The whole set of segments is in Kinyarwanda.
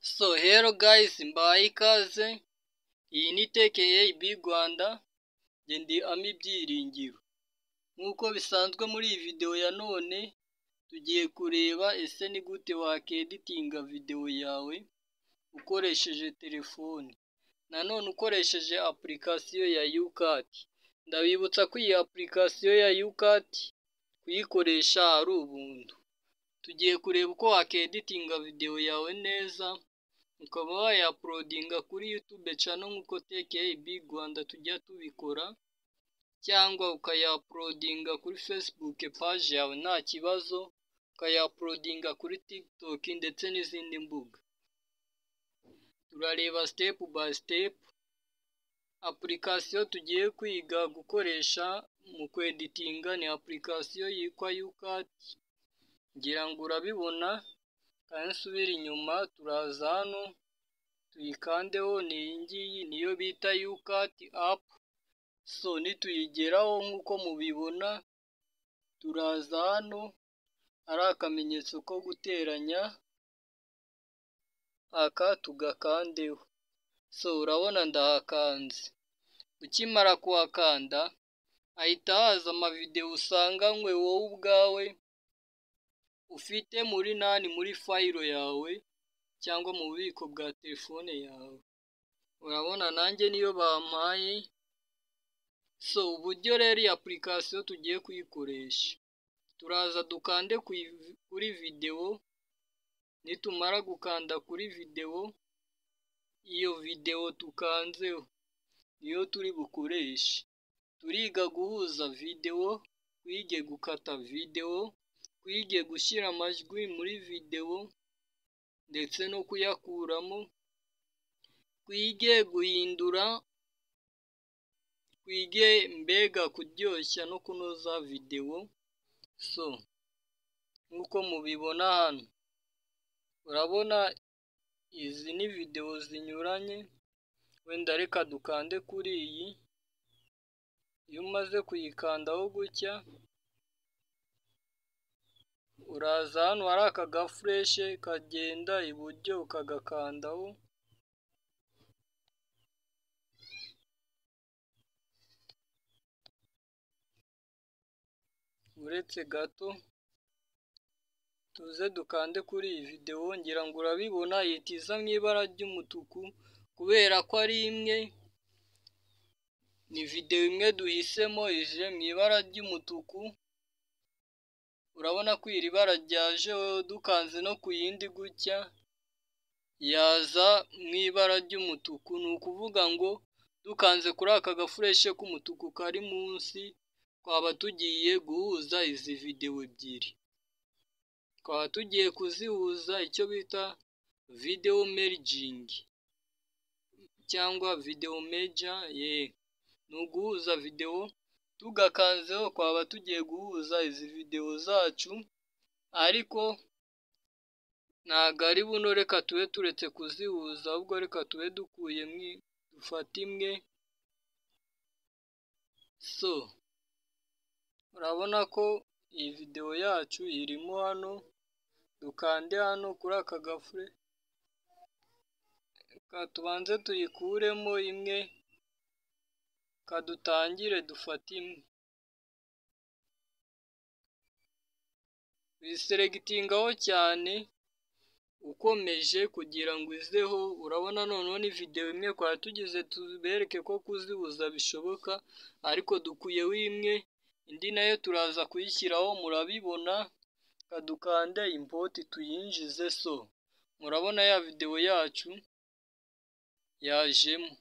So hello guys, mbahaye ikaze. Iyi ni TKAB Rwanda, njye ndi Ami Byiringiro. Nk'uko bisanzwe muri iyi video ya none, tugiye kureba ese ni gute wakeditinga video yawe ukoresheje telefone. Nanone ukoresheje application ya YouCut. Ndabibutsa ko iyi application ya YouCut kuyikoresha ari ubuntu. Tugiye kureba uko wakeditinga video yawe neza, ukaba wayapulodinga kuri YouTube channel nk'uko TKAB Rwanda tujya tubikora, cyangwa ukayapulodinga kuri Facebook page yawe nta kibazo, ukayapulodinga kuri TikTok ndetse n'izindi mbuga. Turareba step by step. Application tugiye kwiga gukoresha mu kweditinga ni application yitwa YouCut. Ngira ngo urabibona, kandi nsubira inyuma turaza hano tuyikandeho, ni iyi ngiyi niyo bita YouCut app. So nituyigeraho nk'uko mubibona, turaza hano ari akamenyetso ko guteranya, aka tugakandeho. So urabona ndahakanze. Ukimara kuhakanda ahita haza amavideo usanganywe wowe ubwawe ufite muri file yawe cyangwa mu bubiko bwa telefone yawe. Urabona nanjye niyo bampaye. So uburyo rero iyi application tugiye kuyikoresha, turaza dukande kuri video. Nitumara gukanda kuri video, iyo video tukanzeho niyo turi bukoreshe. Turiga guhuza video, twige gukata video, twige gushyira amajwi muri video ndetse no kuyakuramo, twige guhindura, twige mbega kuryoshya no kunoza video. So nk'uko mubibona hano, urabona izi ni video zinyuranye. Wenda reka dukande kuri iyi. Iyo umaze kuyikandaho gutya, uraza hano hari aka gafresh kagenda iburyo ukagakandaho. Uretse gato tuze dukande kuri iyi video. Ngira ngo urabibona yitiza mu ibara ry'umutuku kubera ko ari imwe. Ni video imwe duhisemo ije mu ibara ry'umutuku. Urabona ko iri bara ryaje, dukanze no ku yindi gutya yaza mu ibara ry'umutuku. Ni ukuvuga ngo dukanze kuri aka gafresh k'umutuku kari munsi, twaba tugiye guhuza izi video ebyiri. Twaba tugiye kuzihuza, icyo bita video merging cyangwa video merger. Ni uguhuza video. Tugakanzeho twaba tugiye guhuza izi video zacu, ariko ntago ari buno. Reka tube turetse kuzihuza, ahubwo reka tube dufata imwe. So urabona ko iyi video yacu irimo hano. Dukande hano kuri aka gafure, reka tubanze tuyikuremo imwe, kadutangire dufate imwe. Wiselectingaho cyane ukomeje kugira ngo izeho. Urabona noneho ni video imwe kwa tugize tubereke ko kuzihuza bishoboka, ariko dukuyeho imwe, indi nayo turaza kuyishyiraho. Murabibona, kadukande import tuyinjize. So murabona ya video yacu yajemo.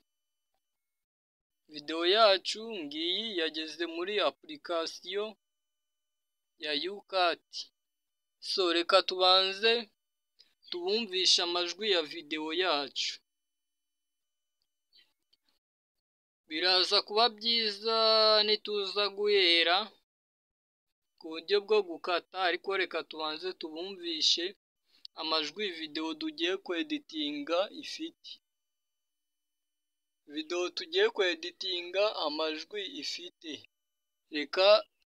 Video yacu ngiyi yageze muri application ya YouCut. So reka tubanze tubumvisha amajwi ya video yacu. Biraza kuba byiza nituza guhera ku buryo bwo gukata, ariko reka tubanze tubumvishe amajwi video tugiye kweditinga ifite. Video tugiye kweditinga amajwi ifite, reka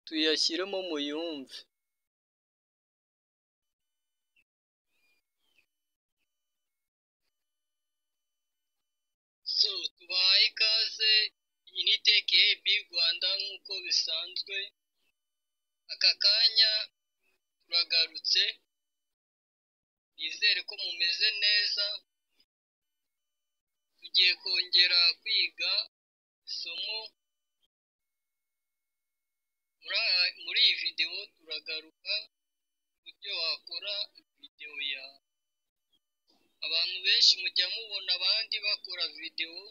tuyashyiremo muyumve. tubahaye ikaze, iyi ni TKB Rwanda nk'uko bisanzwe, aka kanya turagarutse, nizere ko mumeze neza, tugiye kongera kwiga isomo, muri iyi videwo turagaruka uburyo wakora videwo yawe. Abantu benshi mujya mubona abandi bakora videwo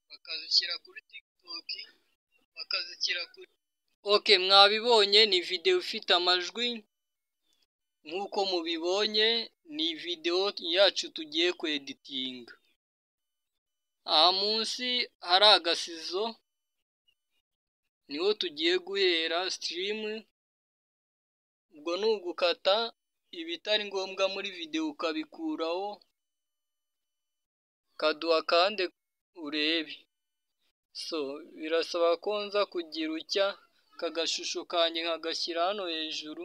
bakazishyira kuri TikTok, bakazishyira kuri mwabibonye ni videwo ifite amajwi nk'uko mubibonye, ni videwo yacu tugiye kweditinga. Aha munsi hari agasizo niho tugiye guhera stream, ubwo ni ugukata ibitari ngombwa muri videwo ukabikuraho, kaduha kandi urebe. Birasaba ko nza kugira utya kagashusho kanjye nkagashyira hano hejuru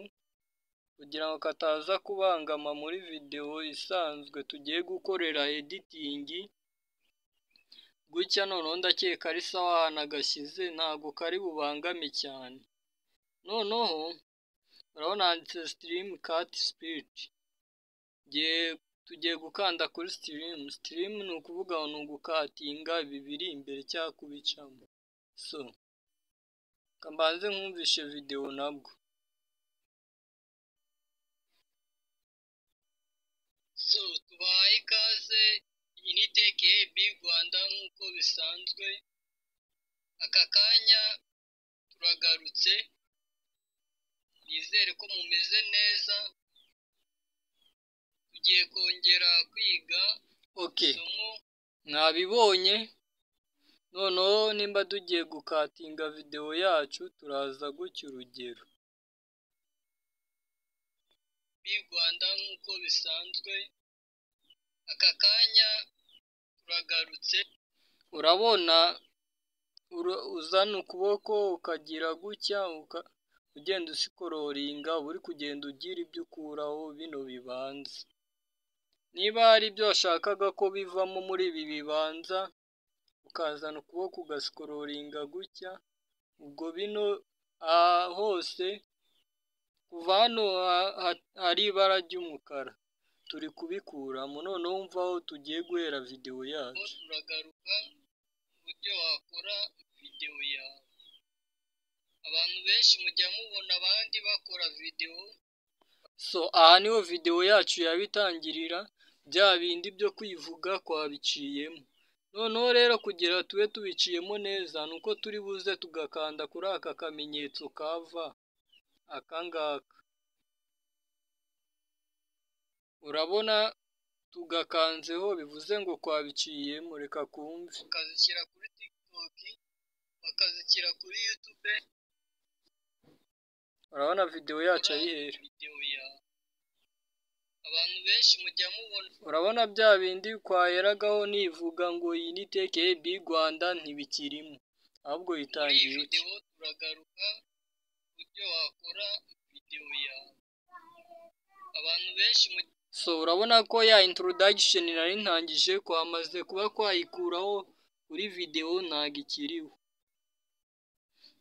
kugira ngo kataza kubangama muri videwo isanzwe tugiye gukorera editing. Gutya noneho ndakeka ari sawa ahantu agashyize, ntabwo kari bubangame cyane. Noneho urabona handitse stream cut speed, tugiye gukanda kuri stream ni ukuvuga ngo ni ugukatinga ibi biri imbere cyangwa kubicamo. Kambanze nkumvishe videwo nabwo. Tubahaye ikaze, iyi ni TKB Rwanda nk'uko bisanzwe, aka kanya turagarutse, nizere ko mumeze neza, tugiye kongera kwiga isomo. Mwabibonye, noneho nimba tugiye gukatinga videwo yacu turaza gutya urugero. Rwanda nk'uko bisanzwe, aka kanya turagarutse, urabona uzana ukuboko ukagira gutya ugenda usikororinga, uri kugenda ugira ibyo ukuraho bino bibanza. Niba hari ibyo washakaga ko bivamo muri ibi bibanza, ukazana ukuboko ugasikororinga gutya, ubwo bino hose kuva hano hari ibara ry'umukara turi kubikuramo. Noneho wumva aho tugiye guhera videwo yacu. Turagaruka uburyo wakora videwo yawe. Abantu benshi mujya mubona abandi bakora videwo. Aha niho videwo yacu yabitangirira, bya bindi byo kwivuga twabiciyemo. Noneho rero kugira tube tubiciyemo neza, ni uko turi buze tugakanda kuri aka kamenyetso kava aka ngaka. Urabona tugakanzeho bivuze ngo twabiciyemo. Reka kumve. Bakazishyira kuri TikTok, bakazishyira kuri YouTube. Urabona videwo yacu ayihera. Abantu benshi mujya mubona. Urabona bya bindi twaheragaho nivuga ngo iyi ni TKB Rwanda ntibikirimo, ahubwo yitangiye iki. Turagaruka uburyo wakora videwo yawe. Abantu benshi urabona ko ya introduction nari ntangije kwamaze kuba kwayikuraho kuri videwo ntago ikiriho.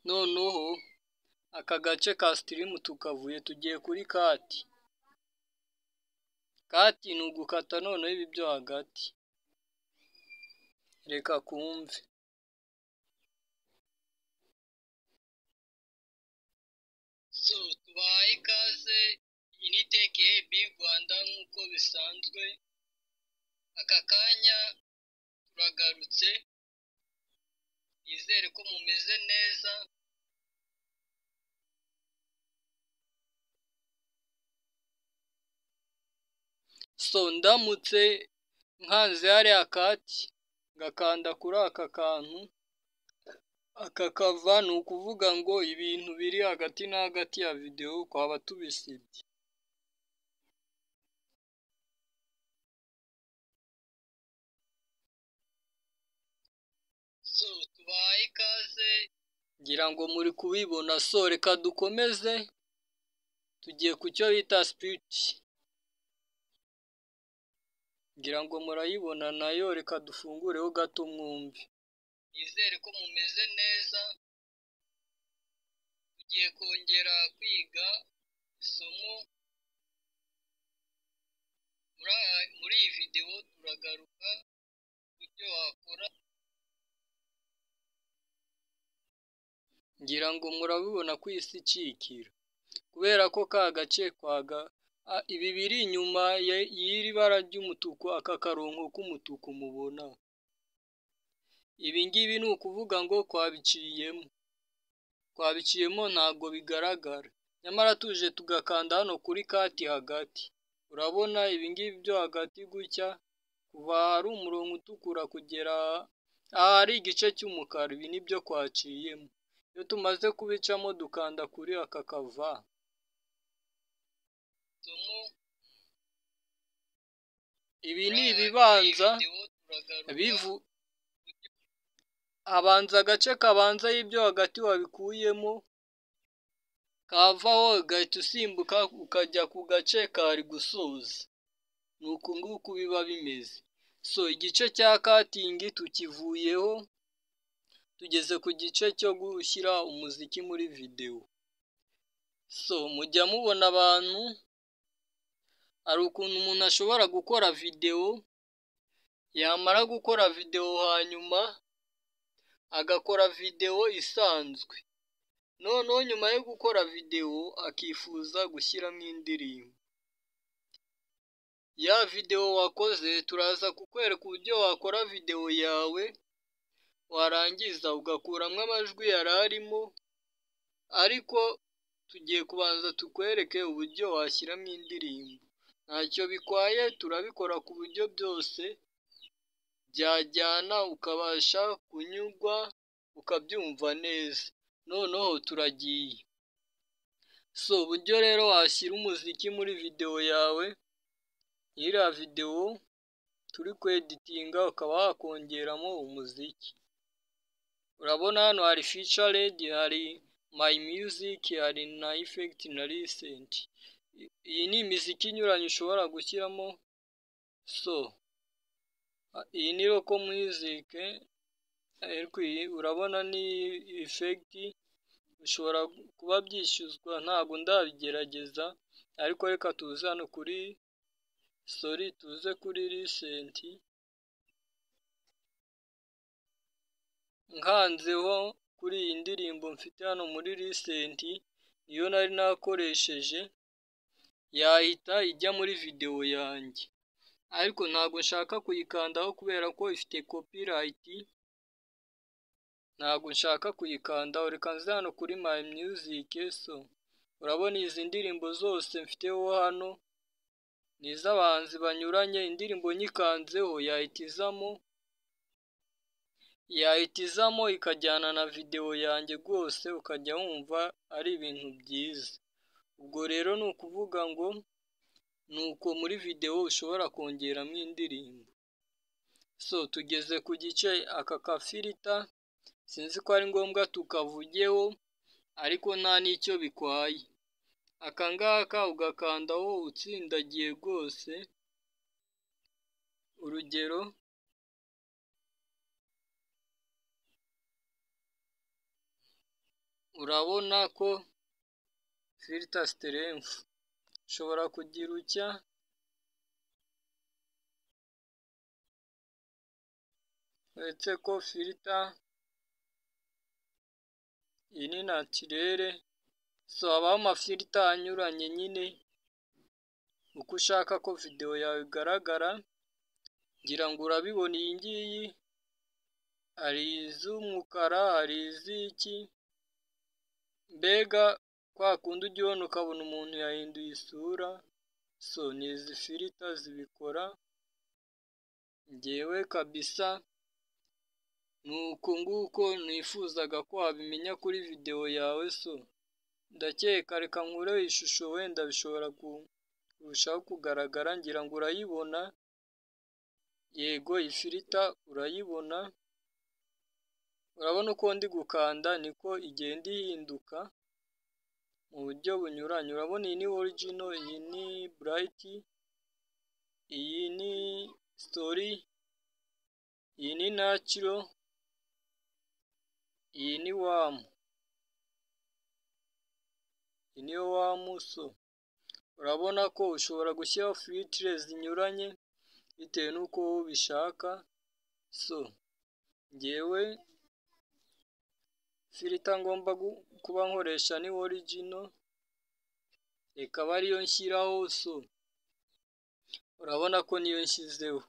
Noneho aka gace ka stream tukavuye tugiye kuri cut. Cut ni ugukata noneho ibi byo hagati. Reka kumve. Tubahaye ikaze, iyi ni TKB Rwanda nk'uko bisanzwe, aka kanya turagarutse, nizere ko mumeze neza, ndamutse nkanze hariya kati ngakanda kuri aka kantu akakava, ni ukuvuga ngo ibintu biri hagati na hagati ya videwo twaba tubisibye. Tubahaye ikaze, ngira ngo muri kubibona. Reka dukomeze, tugiye ku cyo bita speech. ngira ngo murayibona nayo, reka dufungureho gato mwumve. Nizere ko mumeze neza, tugiye kongera kwiga isomo. Muri iyi videwo turagaruka ku byo wakora. Ngira ngo murabibona ko isi icikira, kubera ko ka gace ibi biri inyuma y'iri bara ry'umutuku, aka karongo k'umutuku mubona, ibi ngibi ni ukuvuga ngo twabiciyemo ntabwo bigaragara. Nyamara tuje tugakanda hano kuri kati hagati, urabona ibi ngibi byo hagati gutya, kuva hari umurongo utukura kugera ahari igice cy'umukara, ibi nibyo twaciyemo. Iyo tumaze kubicamo dukanda kuri aka kava. Ibi ni ibibanza habanza agace kabanza y'ibyo hagati wabikuyemo, kavaho ugahita usimbuka ukajya ku gace kari gusoza. Ni uku nguku biba bimeze. So igice cya katingi tukivuyeho, tugeze ku gice cyo gushyira umuziki muri videwo. So mujya mubona abantu, hari ukuntu umuntu ashobora gukora videwo, yamara gukora videwo hanyuma agakora videwo isanzwe, noneho nyuma yo gukora videwo akifuza gushyiramo indirimbo. Ya videwo wakoze turaza kukwereka uburyo wakora videwo yawe, warangiza ugakuramo amajwi yari arimo, ariko tugiye kubanza tukwereke uburyo washyiramo indirimbo. Ntacyo bikwaye, turabikora ku buryo byose byajyana, ukabasha kunyurwa, ukabyumva neza. Noneho turagiye. So uburyo rero washyira umuziki muri videwo yawe, iriya videwo turi kweditinga ukaba wakongeramo umuziki. Urabona hano hari featured, hari my music, hari na effect na recent. Iyi ni imiziki inyuranye ushobora gushyiramo. So iyi ni local music, urabona ni effect, bishobora kuba byishyuzwa, ntabwo ndabigerageza, ariko reka tuze hano tuze kuri recent. Nkanzeho kuri iyi ndirimbo mfite hano muri recent, niyo nari nakoresheje, yahita ijya muri videwo yanjye, ariko ntabwo nshaka kuyikandaho kubera ko ifite copyright, ntabwo nshaka kuyikandaho. Reka nze hano kuri my music. So urabona izi ndirimbo zose mfiteho hano ni iz'abahanzi banyuranye. Indirimbo nyikanzeho yahita izamo ikajyana na videwo yanjye rwose, ukajya wumva ari ibintu byiza. Ubwo rero ni ukuvuga ngo ni uko muri videwo ushobora kongeramo indirimbo. So tugeze ku gice aka kafilita, sinzi ko ari ngombwa tukavugeho, ariko nta n'icyo bikwaye. Aka ngaka ugakandaho utsindagiye rwose. Urugero, urabona ko filter strength ushobora kugira utya, uretse ko filter iyi ni naturere. So habaho amafilter anyuranye nyine, uko ushaka ko videwo yawe igaragara. Ngira ngo urabibona, iyi ngiyi hari iz'umukara, hari iz'iki, mbega kwa kundi ujya ubona ukabona umuntu yahinduye isura. So ni izi filter zibikora. Njyewe kabisa ni uko nguko nifuzaga ko wabimenya kuri videwo yawe. So ndakeka, reka nkureho ishusho, wenda bishobora kurushaho kugaragara. Ngira ngo urayibona, yego iyi filter urayibona. Urabona uko ndi gukanda niko igenda ihinduka mu buryo bunyuranye. Urabona iyi ni original, iyi ni bright, iyi ni story, iyi ni natural, iyi ni warm, iyi niyo warm. So urabona ko ushobora gushyiraho filtre zinyuranye bitewe n'uko wowe ubishaka. So njyewe filter ngomba kuba nkoresha ni original, ikaba ariyo nshyiraho. So urabona ko niyo nshyizeho.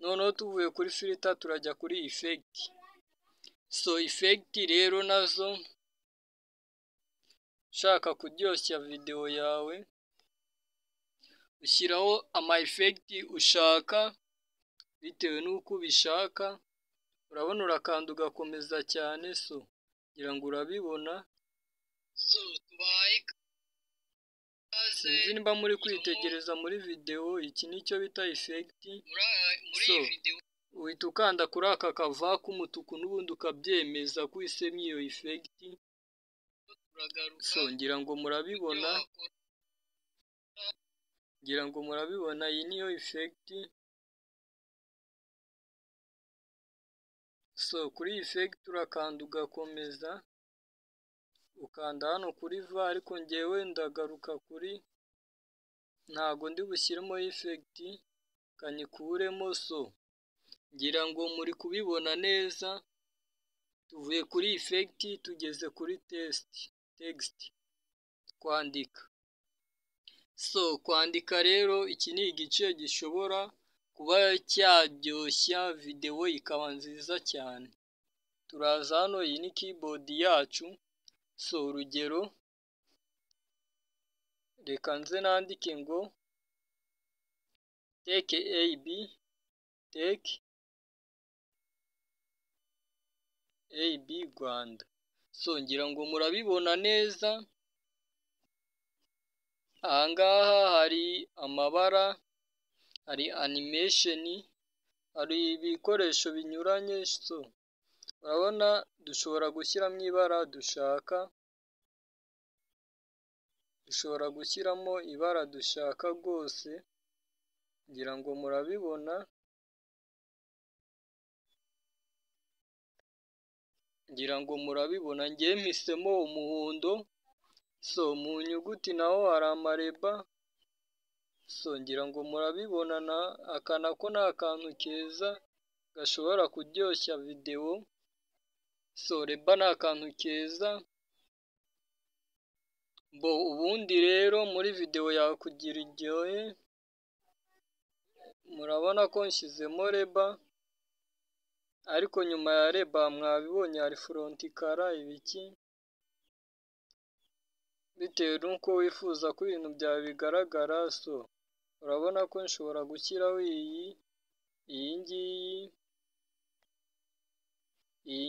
Noneho tuvuye kuri filter turajya kuri effect. So effect rero nazo ushaka kuryoshya video yawe ushyiraho ama effect ushaka bitewe n'uko ubishaka. Urabona urakanda ugakomeza cyane. So ngira ngo urabibona. So tubaye sinzi niba muri kwitegereza muri video, iki nicyo bita effect. So uhita ukanda kuri aka kava k'umutuku n'ubundi ukabyemeza ko uhisemo iyo effect. So ngira ngo murabibona, iyi niyo effect. So kuri effect urakanda ugakomeza, ukanda hano kuri va, ariko njyewe ndagaruka kuri, ntago ndi bushyiremo effect, kanyikuremo. So ngira ngo muri kubibona neza, tuvuye kuri effect tugeze kuri text, kwandika. So kwandika rero iki ni igice gishobora kuba cyaryoshya video ikaba nziza cyane. Turaza hano, iyi ni keyboard yacu. So urugero, reka nze nandike ngo take AB Rwanda. So ngira ngo murabibona neza. Ahangaha hari amabara, hari animation, hari ibikoresho binyuranye. So urabona dushobora gushyiramo ibara dushaka, rwose. Ngira ngo murabibona, njye mpisemo umuhondo. So mu nyuguti naho hari amareba. So ngira ngo murabibona, aka nako ni akantu keza gashobora kuryoshya video. So reba ni akantu keza. Ubundi rero muri video yawe kugira iryohe, murabona ko nshyizemo reba, ariko nyuma ya reba mwabibonye hari front color, ibiki, bitewe n'uko wifuza ko ibintu byawe bigaragara. So urabona ko nshobora gushyiraho iyi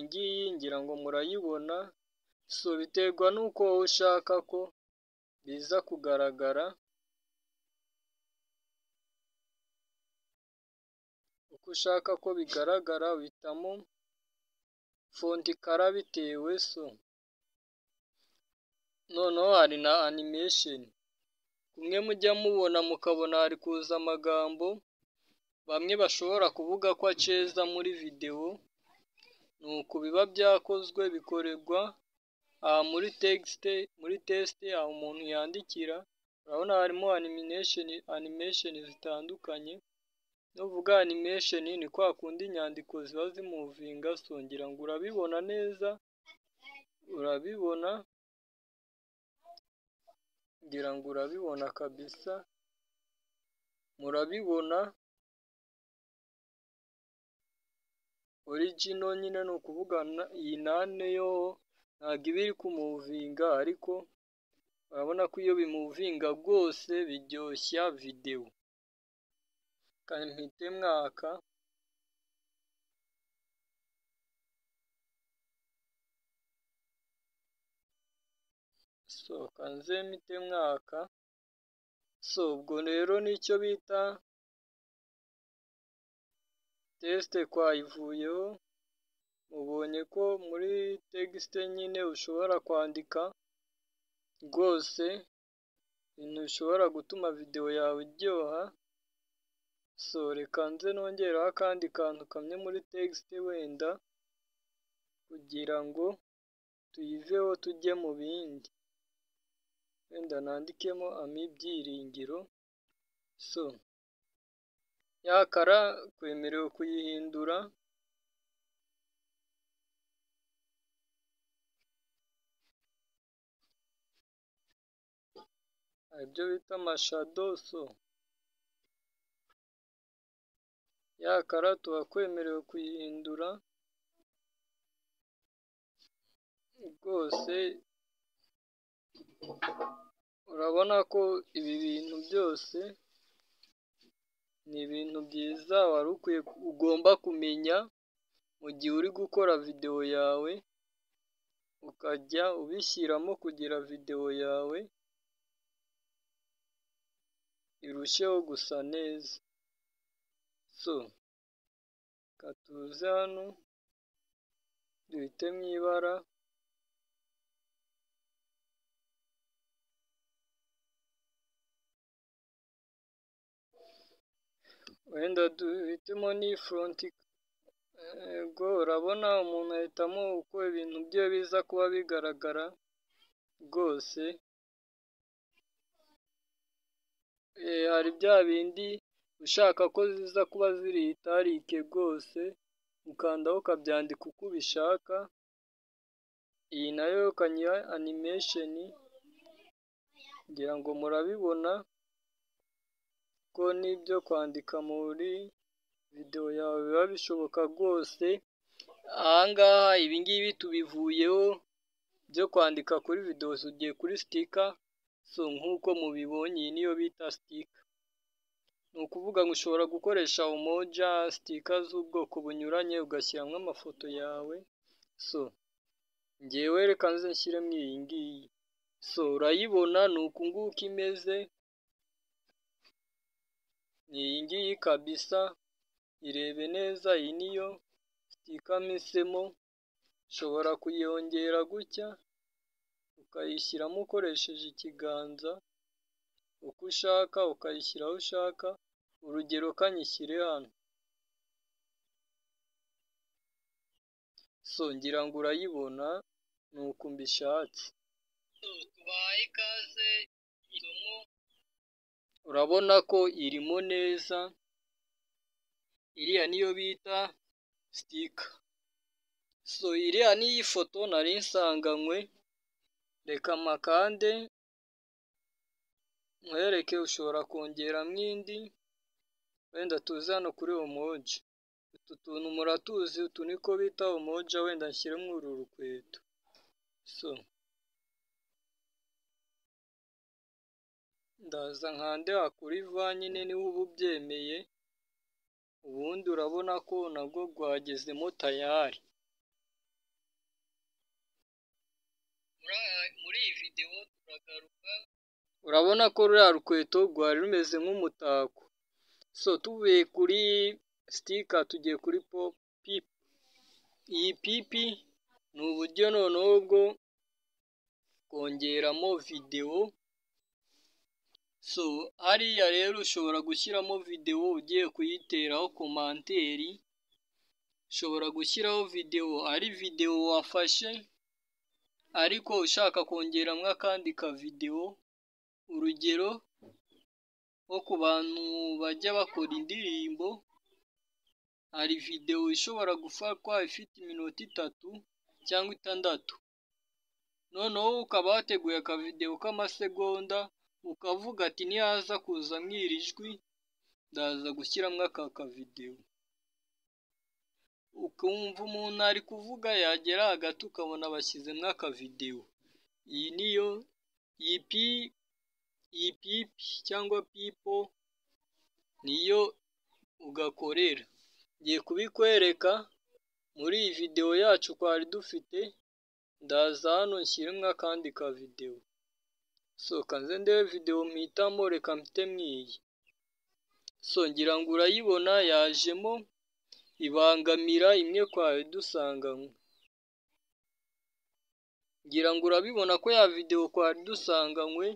ngiyi, ngira ngo murayibona. So biterwa n'uko wowe ushaka ko biza kugaragara, uhitamo font color bitewe. So noneho hari na animation, kumwe mujya mubona mukabona hari kuza amagambo bamwe bashobora kuvuga ko aceza muri video. Nuko biba byakozwe, bikorerwa muri text aho umuntu yandikira. Urabona harimo animation zitandukanye. Nuvuga animation ni kwa kundi inyandiko ziba zimuvinga. So ngira ngo urabibona neza, ngira ngo urabibona kabisa, murabibona. Original nyine ni ukuvuga iyi nane yo ntabwo iba iri kumuvinga, ariko urabona ko iyo bimuvinga rwose biryoshya video. Kandi mpite mwaka. So kanze mpite mwaka. So ubwo rero nicyo bita test kwayivuyeho. Mubonye ko muri text nyine ushobora kwandika rwose ibintu bishobora gutuma video yawe iryoha. So reka nze nongeraho akandi kantu kamwe muri text wenda kugira ngo tuyiveho tujye mu bindi. Wenda nandikemo Ami Byiringiro. So yakara twemerewe kuyihindura. Ibyo bita amashadow. So yakara tuba twemerewe kuyihindura rwose. Urabona ko ibi bintu byose ni ibintu byiza wari ugomba kumenya mu gihe uri gukora video yawe, ukajya ubishyiramo kugira video yawe irusheho gusa neza. So katuze hano duhite mu ibara, wenda duhitemo ni front. Ubwo urabona umuntu ahitamo uko ibintu bye biza kuba bigaragara rwose. Hari bya bindi ushaka ko ziza kuba ziri itarike rwose, ukandaho ukabyandika uko ubishaka. Iyi nayo ukanyiha animation, ngira ngo murabibona ko n'ibyo kwandika muri video yawe biba bishoboka rwose. Ahangaha ibingibi tubivuyeho byo kwandika kuri video, ugiye kuri sticker. So nk'uko mubibonye iyi niyo bita sticker. Ni ukuvuga ngo ushobora gukoresha umoja, sticker z'ubwoko bunyuranye ugashyiramo amafoto yawe. So ngewe reka nze nshyiremo iyi ngiyi. So urayibona ni uku nguku imeze. Ni iyi ngiyi kabisa, irebe neza. Iyi niyo sticker mpisemo. Ushobora kuyongera gutya ukayishyiramo ukoresheje ikiganza uko ushaka, ukayishyira aho ushaka. Urugero kanyishyire hano. So ngira ngo urayibona ni uko mbishatse. Tubaye ikaze isomo. Urabona ko irimo neza. Iriya niyo bita sticker. So iriya ni ifoto nari nsanganywe. Reka makande nkwereke, ushobora kongeramo indi. Wenda tuze hano kuri emoji. Utu tuntu muratuzi, utu niko bita emoji. Wenda nshyiremo uru rukweto. So ndaza nkande kuri va nyine niba uba ubyemeye. Ubundi urabona ko nabwo rwagezemo tayari. Muri iyi video turagaruka. Urabona ko ruriya rukweto rwari rumeze nk'umutako. So tuvuye kuri sticker tugiye kuri pipi. Iyi pipi ni uburyo noneho bwo kongeramo video. So hariya rero ushobora gushyiramo video ugiye kuyiteraho komanteri. Ushobora gushyiraho video ari video wafashe, ariko ushaka kongeramo akandi ka video. Urugero nko ku bantu bajya bakora indirimbo, hari video ishobora gufatwa ifite iminota 3 cyangwa 6. Noneho ukaba wateguye aka video k'amasegonda, ukavuga ati nihaza kuza mwirijwi ndaza gushyiramo aka video. Ukumva umuntu ari kuvuga, yagera hagati ukabona bashyizemo aka video. Iyi niyo iyi pipi cyangwa people niyo ugakorera. Ngiye kubikwereka muri iyi video yacu twari dufite. Ndaza hano nshyiremo akandi ka video. So kanze ndebe video mpitamo, reka mpitemo iyi. So ngira ngo urayibona yajemo ibangamira imwe twari dusanganywe. Ngira ngo urabibona ko ya video twari dusanganywe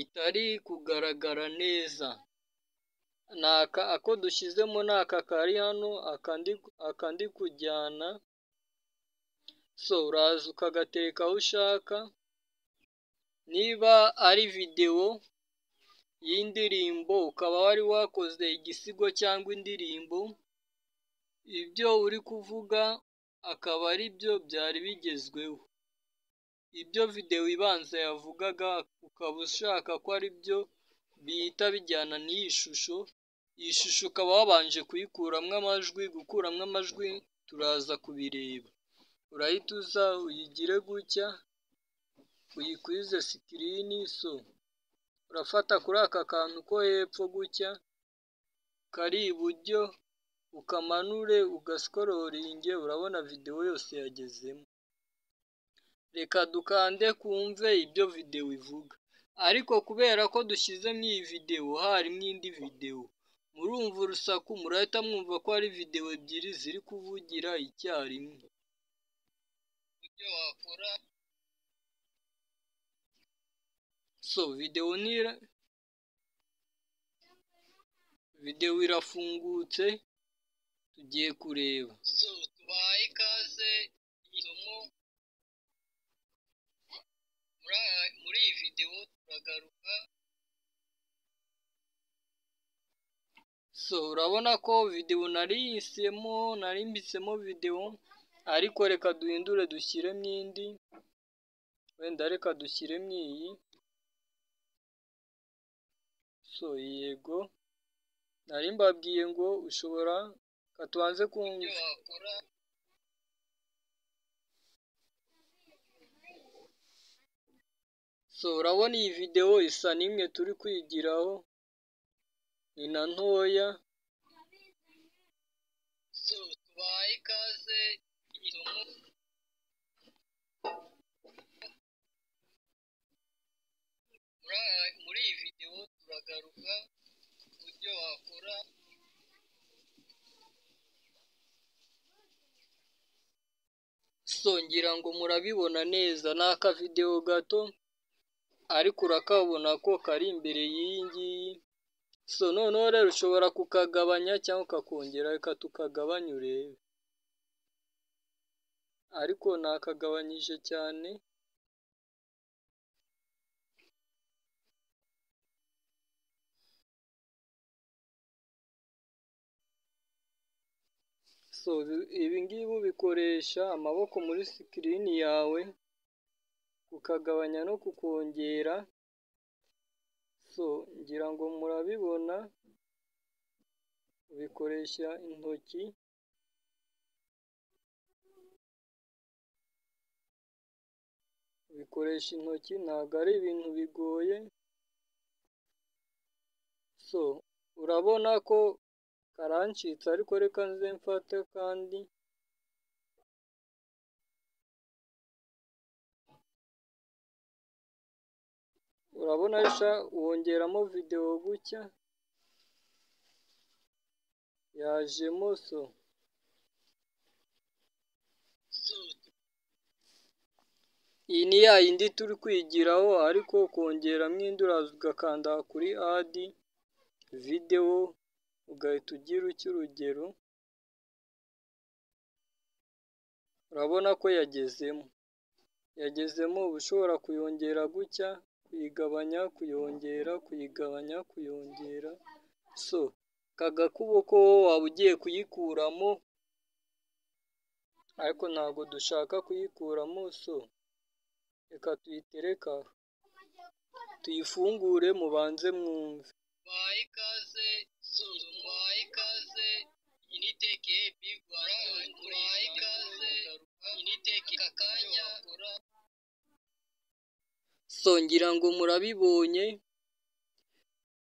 itari kugaragara neza. Ako dushyizemo ni aka kari hano, aka ndi kujyana. So uraza ukagatereka aho ushaka, niba ari videwo y'indirimbo ukaba wari wakoze igisigo cyangwa indirimbo, ibyo uri kuvuga akaba ari byo byari bigezweho. Ibyo videwo ibanza yavugaga ukaba ushaka ko ari byo bihita bijyana n'iyi shusho, iyi shusho ukaba wabanje kuyikuramo amajwi. Gukuramo amajwi turaza kubireba. Urahita uza uyigire gutya, uyikwize sikirini. So urafata kuri aka kantu ko hepfo gutya kari iburyo, ukamanure ugasikororinge, urabona videwo yose yagezemo. Reka dukande kumve ibyo videwo ivuga. Ariko kubera ko dushyizemo iyi videwo harimo indi videwo, murumva urusaku, murahita mwumva ko ari videwo ebyiri ziri kuvugira icyarimwe. Ibyo wakora. So videwo irafungutse, tugiye kureba. So tubaye ikaze isomo. Muri iyi videwo turagaruka. So urabona ko videwo nari mbitsemo videwo, ariko reka duhindure dushyiremo indi. Wenda reka dushyiremo iyi. So yego, nari mbabwiye ngo ushobora katubanze kumva. So urabona iyi videwo isa n'imwe turi kwigiraho, ni na ntoya. So tubaye ikaze isomo. Muri iyi videwo turagaruka ku byo wakora. So ngira ngo murabibona neza, ni akavidewo gato ariko urakabona ko kari imbere y'iyi ngiyi. So noneho rero ushobora kukagabanya cyangwa ukakongera, reka tukagabanya urebe. Ariko nakagabanyije cyane. So ibi ngibi ubikoresha amaboko muri sikirini yawe, kukagabanya no kukongera. So ngira ngo murabibona, ubikoresha intoki. Ubikoresha intoki, ntabwo ari ibintu bigoye. So urabona ko karancitse, ariko reka nze mfate kandi. Urabona wongeramo videwo gutya, yajemo. So iyi ni ya yindi turi kwigiraho, ariko kongeramo indi uraza ugakanda kuri adi videwo, ugahita ugira urugero. Urabona ko yagezemo. Uba ushobora kuyongera gutya, kuyigabanya, kuyongera, kuyigabanya, kuyongera. So aka gakubo ko waba ugiye kuyikuramo, ariko ntabwo dushaka kuyikuramo. So reka tuyitereka, tuyifungure mubanze mwumve. Tubaye ikaze, tubaye ikaze, iyi ni teke bigwara. Tubaye ikaze, iyi ni teke akanya. So ngira ngo murabibonye,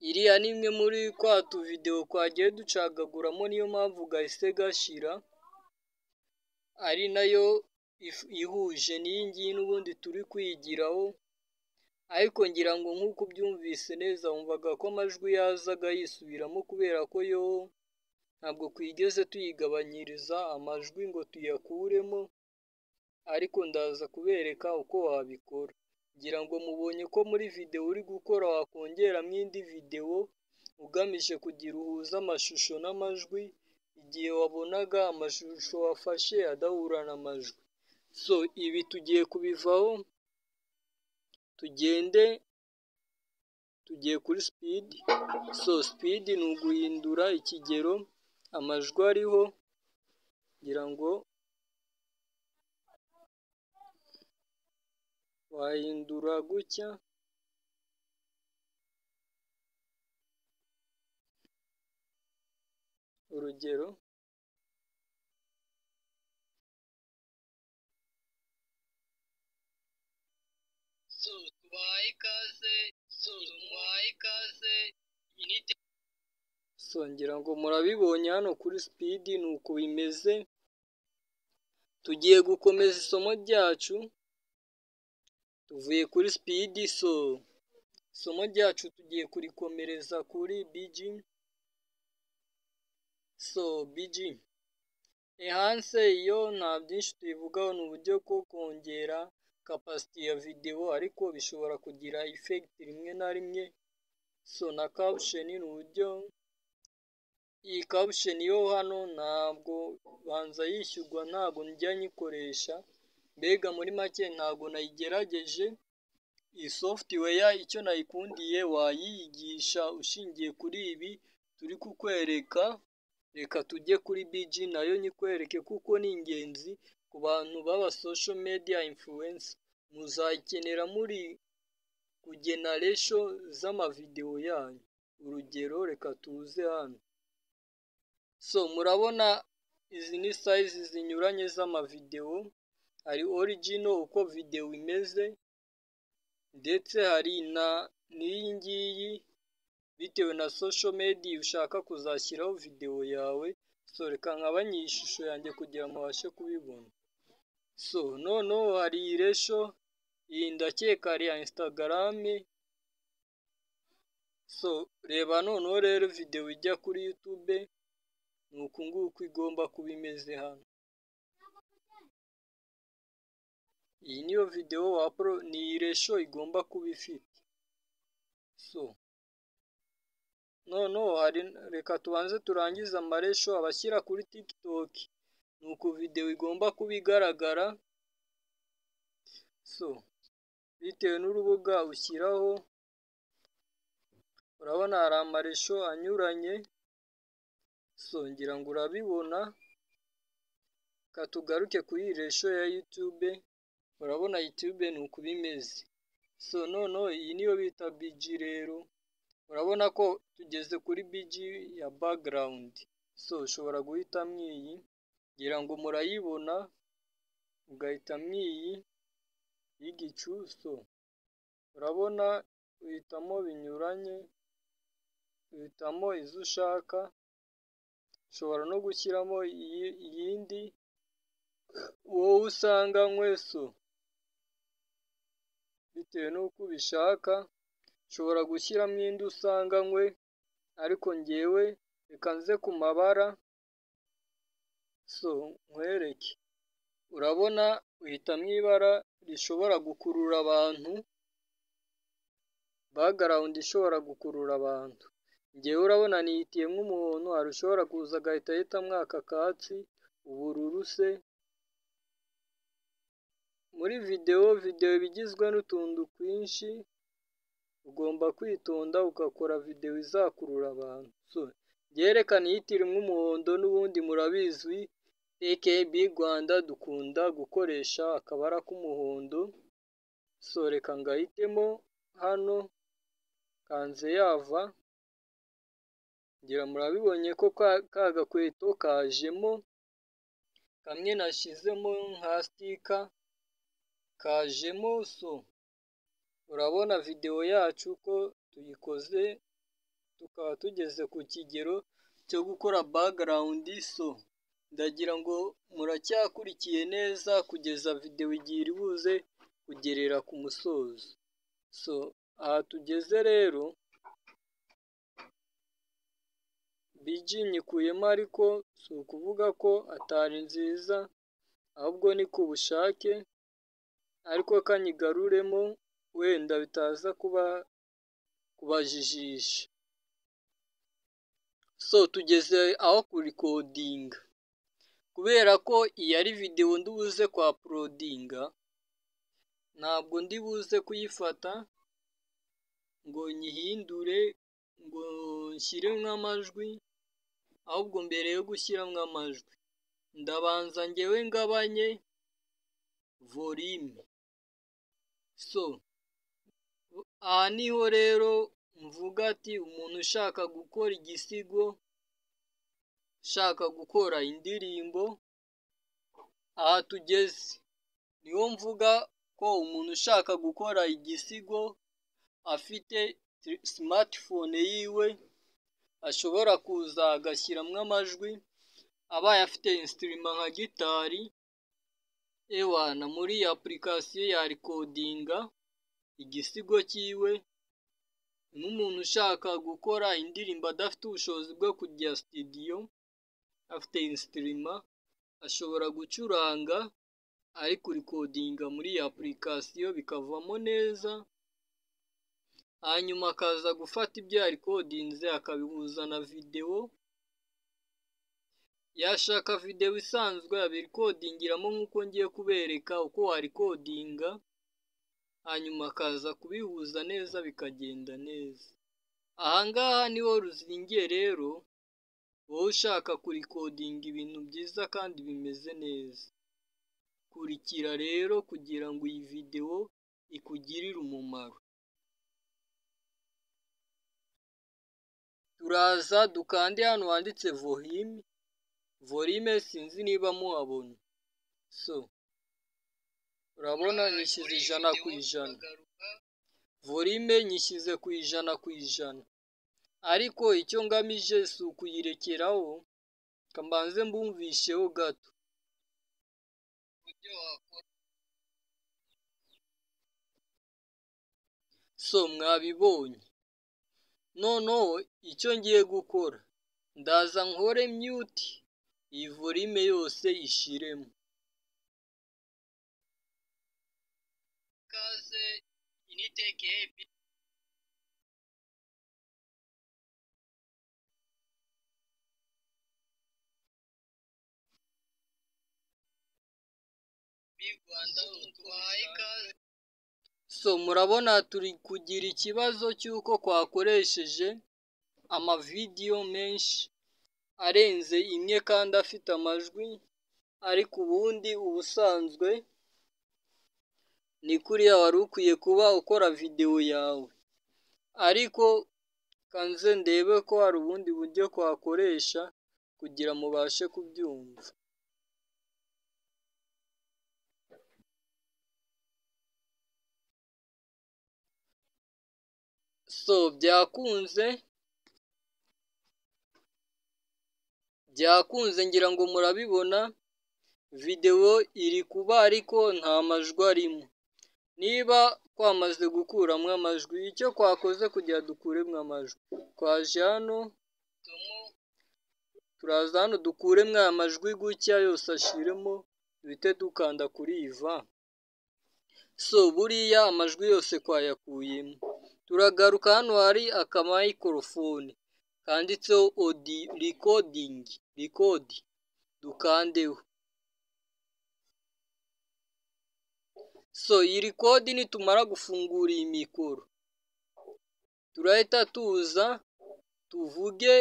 iriya ni imwe muri twa tuvidewo twagiye ducagaguramo, niyo mpamvu gahise gashira, ari nayo ihuje n'iyi ngiyi n'ubundi turi kwigiraho. Ariko ngira ngo nk'uko ubyumvise neza, wumvaga ko amajwi yazaga yisubiramo, kubera ko yo ntabwo twigeze tuyigabanyiriza amajwi ngo tuyakuremo. Ariko ndaza kubereka uko wabikora. ngira ngo mubonye ko muri video uri gukora wakongeramo indi video ugamije kugira uhuze amashusho n'amajwi igihe wabonaga amashusho wafashe adahura n'amajwi. So ibi tugiye kubivaho, tugiye kuri speed. So speed ni uguhindura ikigero amajwi ariho, ngira ngo wahindura gutya, urugero ngira ngo murabibonye hano kuri speed ni uko bimeze. Tugiye gukomeza isomo ryacu, tuvuye kuri speed. So isomo ryacu tugiye kurikomereza kuri BG. So BG enhance yo nta byinshi tuyivugaho, ni uburyo bwo kongera capacity ya video ariko bishobora kugira effect rimwe na rimwe. So na caption ni uburyo, iyi caption yo hano ntabwo banza yishyurwa, ntabwo njya nyikoresha, mbega muri make ntabwo nayigerageje. Iyi software icyo nayikundiye wayiyigisha ushingiye kuri ibi turi kukwereka. Reka tujye kuri BG nayo nyikwereke kuko ni ingenzi ku bantu baba social media influencer, muzayikenera muri kugena ratio z'amavideo yanyu. Urugero reka tuze hano. So murabona izi ni size zinyuranye z'amavideo, hari original uko video imeze, ndetse hari n'iyi ngiyi bitewe na social media ushaka kuzashyiraho video yawe. So reka nkabanye iyi shusho yanjye kugira ngo mubashe kubibona. So noneho hari iyi ratio, iyi ndakeka ari ya Instagram. So reba noneho rero video ijya kuri YouTube ni uku nguku igomba kuba imeze hano. Iyi niyo video ni iyi ratio igomba kuba ifite. So noneho reka tubanze turangize amaresho abashyira kuri TikTok, ni uku video igomba kuba igaragara. So bitewe n'urubuga ushyiraho, urabona hari amaresho anyuranye. So ngira ngo urabibona. Katugaruke kuri iyi ratio ya YouTube, urabona YouTube ni uku bimeze. So noneho iyi niyo bita BG rero, urabona ko tugeze kuri BG ya background. So ushobora guhitamo iyi, ngira ngo murayibona, ugahitamo iyi y'igicu. So urabona uhitamo binyuranye, uhitamo izo ushaka, ushobora no gushyiramo iyindi wowe usanganywe. So bitewe n'uko ubishaka ushobora gushyiramo indi usanganywe, ariko ngewe reka nze ku mabara. So nkwereke, urabona uhitamo ibara rishobora gukurura abantu, background ishobora gukurura abantu. Ngewe urabona nihitiye nk'umuhondo, hari ushobora kuza agahita ahitamo aka katsi, ubururu se. Muri video bigizwe n'utuntu twinshi, ugomba kwitonda ugakora video izakurura abantu. So byerekana ihitire nk'umuhondo, n'ubundi murabizi TKB Rwanda dukunda gukoresha akabara k'umuhondo. So reka ngahitemo hano, kanze yava, ngira murabibonye ko ka gakweto kajemo, kamwe nashyizemo nka sticker kajemo. So urabona video yacu ko tuyikoze, tukaba tugeze ku kigero cyo gukora background. So ndagira ngo muracyakurikiye neza kugeza video igihe iri buze kugerera ku musozo. So aha tugeze rero BG nyikuyemo, ariko si ukuvuga ko atari nziza, ahubwo ni ku bushake. Ariko kanyigaruremo wenda bitaza kubajijisha. So tugeze aho kurikodinga, kubera ko iyi ari video ndibuze kwa uploadinga, ntabwo ndibuze kuyifata ngo nyihindure ngo nshyiremo amajwi, ahubwo mbere yo gushyiramo amajwi ndabanza ngewe ngabanye volume. So aha niho rero mvuga ati umuntu ushaka gukora igisigo, ushaka gukora indirimbo, aha tugeze niho mvuga ko umuntu ushaka gukora igisigo afite smartphone yiwe ashobora kuza agashyiramo amajwi, abaye afite instrument nka gitari, ewana muri application ya recordinga igisigo cyiwe. N'umuntu ushaka gukora indirimbo adafite ubushobozi bwo kujya studio, afite instrument ashobora gucuranga ari kurikodinga muri application bikavamo neza, hanyuma akaza gufata ibyo yarikodinze akabihuza na video. Yashaka video isanzwe abirikodingiramo nk'uko ngiye kubereka uko warikodinga, hanyuma akaza kubihuza neza bikagenda neza. Ahangaha niho ruzingiye rero, wowe ushaka kurikodinga ibintu byiza kandi bimeze neza. Kurikira rero kugira ngo iyi video ikugirire umumaro. Turaza dukande hano handitse volume sinzi niba muhabona. So urabona nyishyize 100%, volume nyishyize ku 100%, ariko icyo ngamije si ukuyirekeraho, kambanze mbumvisheho gato. So mwabibonye, noneho icyo ngiye gukora ndaza nkore mute, iyi volume yose ishiremo. Kaze initeke So murabona turi kugira ikibazo cy'uko twakoresheje amavideyo menshi arenze imwe kandi afite amajwi, ariko ubundi ubusanzwe ni kuriya wari ukwiye kuba ukora video yawe. Ariko kanze ndebe ko hari ubundi buryo twakoresha kugira mubashe kubyumva. So byakunze ngira ngo murabibona, video iri kuba ariko nta majwi arimo. Niba twamaze gukuramo amajwi, icyo twakoze kugira dukuremo amajwi, twaje hano, turaza hano dukuremo aya majwi gutya yose ashiremo, duhite dukanda kuri iva. So buriya amajwi yose twayakuyemo. Turagaruka hano hari aka microphone kanditseho audio record, dukandeho. So iyi record nitumara gufungura iyi mikoro, turahita tuza tuvuge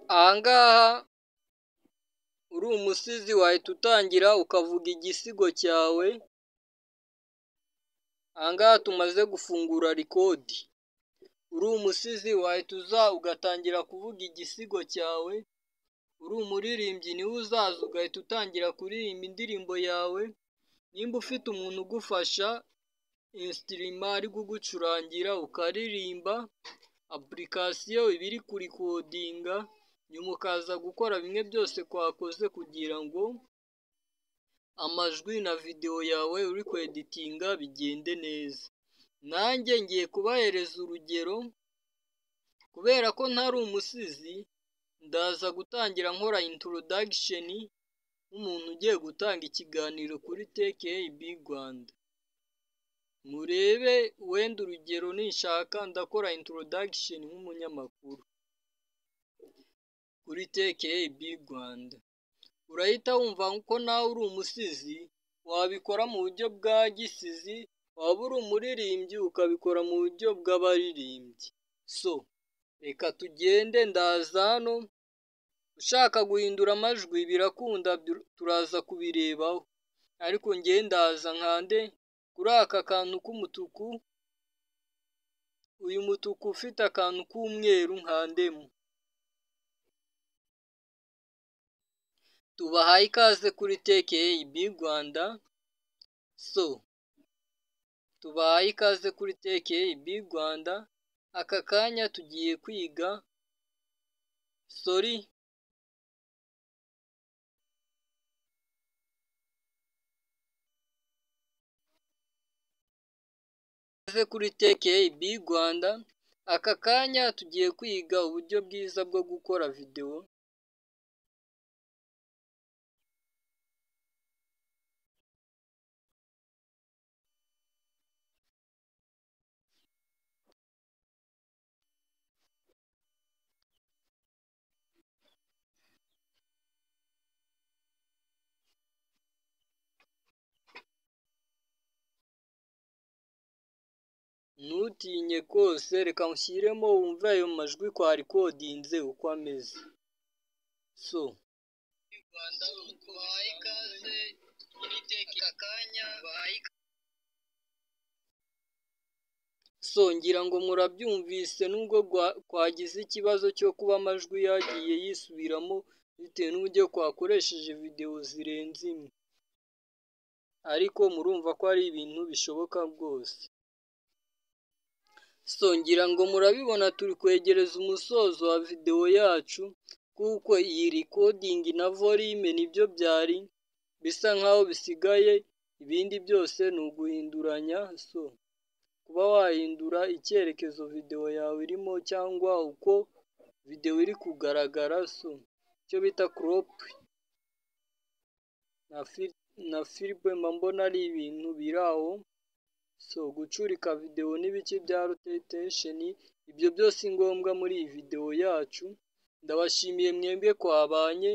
ahangaha uri umusizi wahita utangira ukavuga igisigo cyawe. Ahangaha tumaze gufungura record, uri umusizi wahita uza ugatangira kuvuga igisigo cyawe. Uri umuririmbyi niwe uzaza ugahita utangira kuririmba indirimbo yawe. Nimba ufite umuntu ugufasha instrument ari kugucurangira ukaririmba, application ibiri kurikodinga, nyuma ukaza gukora bimwe byose twakoze kugira ngo amajwi na video yawe uri kweditinga bigende neza. Nanjye ngiye kubahereza urugero, kubera ko ntari umusizi, ndaza gutangira nkora introduction nk'umuntu ugiye gutanga ikiganiro kuri TKB Rwanda. Murebe wenda urugero ninshaka ndakora introduction nk'umunyamakuru kuri TKB Rwanda. Urahita wumva ko nawe uri umusizi, wabikora mu buryo bwa gisizi, waba uri umuririmbyi ukabikora mu buryo bw'abaririmbyi. So, reka tugende ndaza hano, ushaka guhindura amajwi birakunda turaza kubirebaho. Ariko njye ndaza nkande kuri aka kantu k'umutuku, uyu mutuku ufite akantu k'umweru nkandemo. Tubahaye ikaze kuri TKB Rwanda. So, tubahaye ikaze kuri TKB Rwanda. Aka kanya tugiye kwiga kuri TKB Rwanda. Aka kanya tugiye kwiga uburyo bwiza bwo gukora video. Ntutinye rwose, reka nshyiremo wumve ayo majwi kwa recordinze uko ameze. So, ngira ngo murabyumvise nubwo kwagize ikibazo cyo kuba amajwi yagiye yisubiramo bitewe n'uburyo kwakoresheje video zirenze imwe. Ariko murumva ko ari ibintu bishoboka rwose. So, ngira ngo murabibona turi kwegereza umusozo wa video yacu, kuko iyi recording na volume nibyo byari bisa nkaho bisigaye, ibindi byose ni uguhinduranya. So, kuba wahindura icyerekezo video yawe irimo cyangwa uko video iri kugaragara, so icyo bita crop na filme mbona ari ibintu biraho. So, gucurika video n'ibice bya rotation, ibyo byose ngombwa muri iyi video yacu. Ndabashimiye mwebwe kwabanye,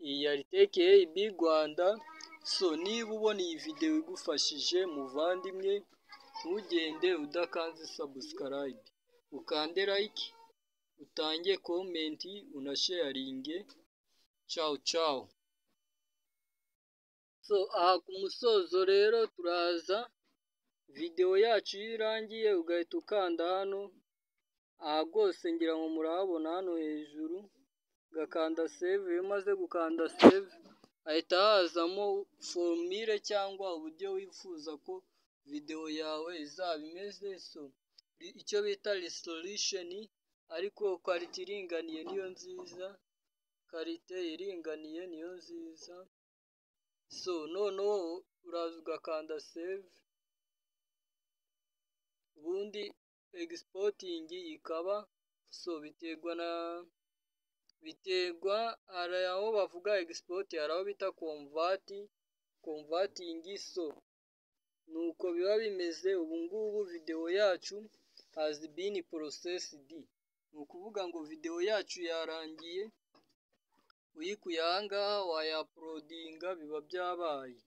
iyi yari TKB Rwanda. So, niba ubona iyi video igufashije muvandimwe, ntugende udakanze subscribe, ukande like, utange comment, unasharinge. Ciao ciao. So, aha ku musozo rero turaza video yacu iyo irangiye ugahita ukanda hano. Aha rwose ngira ngo murahabona hano hejuru, ugakanda save. Iyo umaze gukanda save hahita hazamo formule cyangwa uburyo wifuza ko video yawe izaba imeze. So, icyo bita resolution, ariko quality iringaniye niyo nziza, quality iringaniye niyo nziza. So, noneho uraza ugakanda save, ubundi exporting ikaba. So, biterwa hari aho bavuga export, hari aho bita converting. So, nuko biba bimeze. Ubu ngubu video yacu has been processed, ni ukuvuga ngo video yacu yarangiye. Uyikuye aha ngaha waya uploadinga biba byabaye.